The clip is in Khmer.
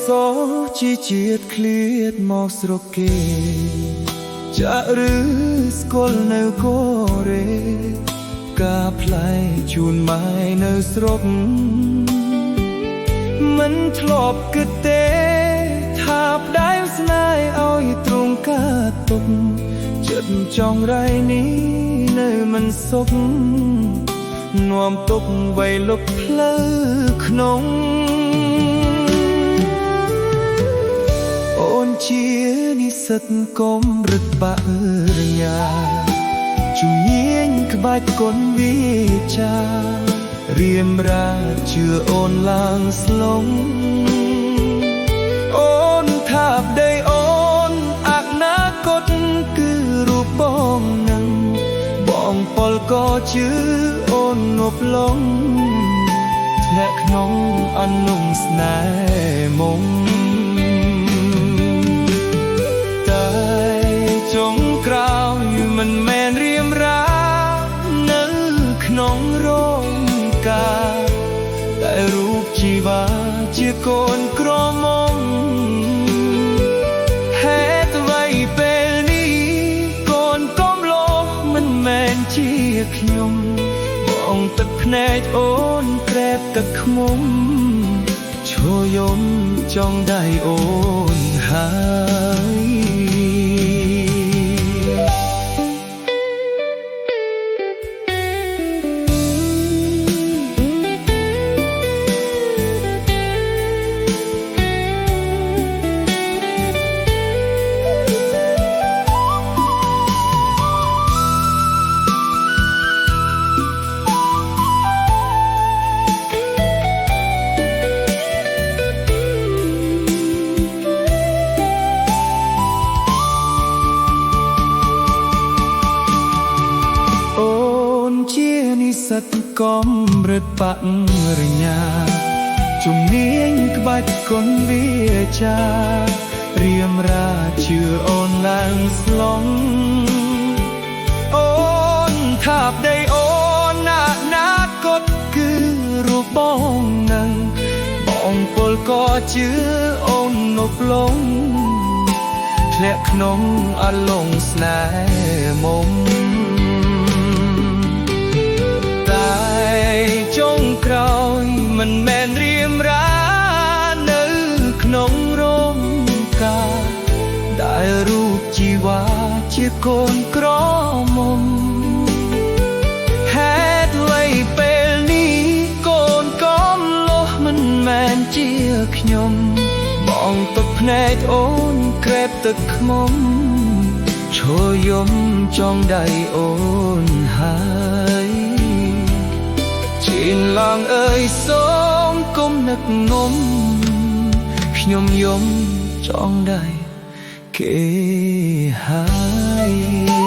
សជាជាតិឃ្លាតមកស្រុកគេចាក់ឬស្គាល់នៅកូរ៉េការផ្លែជូនម៉ែនៅស្រុកមិនធ្លាប់គិតទេថាផ្ដាយស្នេហ៍ឲ្យទ្រង់ការទុកចិត្តចង់រៃនេះនៅមិនសុខនាំទុកវ័យលុកផ្លូវក្នុងអូនជានិស្សិតកម្រិតបរិញ្ញាជំនាញក្បាច់គុណវិជ្ជារៀមរាជឿអូនឡើងស្លងអូនថាបដីអូនអនាគតគឺរូបបងនឹងបងពលក៏ជឿអូនងប់លងធ្លាក់ក្នុងអនុស្នេហ៍មុំតែចុងក្រោយមិនមែនរៀមរានៅក្នុងរោងការតែរូបជីវ៉ាជាកូនក្រមុំហេតុអ្វីពេលនេះកូនកំឡោះមិនមែនជាខ្ញុំបងទឹកភ្នែកអូនក្រែបទឹកខ្មុំឈរយំចង់ដៃអូនហើយកម្រិតបរិញ្ញាជំនាញក្បាច់គុណវិជ្ជារៀមរាជឿអូនឡើងស្លងអូនថាបដីអូនអនាគតគឺរូបបងនឹងបងពលក៏ជឿអូនងប់លងធ្លាក់ក្នុងអលងស្នេហ៍មុំចុងក្រោយមិនមែនរៀមរានៅក្នុងរោងការដែលរូបជីវ៉ាជាកូនក្រមុំហេតុអ្វីពេលនេះកូនកំឡោះមិនមែនជាខ្ញុំបងទឹកភ្នែកអូនក្រែបទឹកខ្មុំឈរយំចង់ដៃអូនហើយជីនឡើងអើយសូមគុំនឹកងំខ្ញុំយំចង់ដៃគេហើយ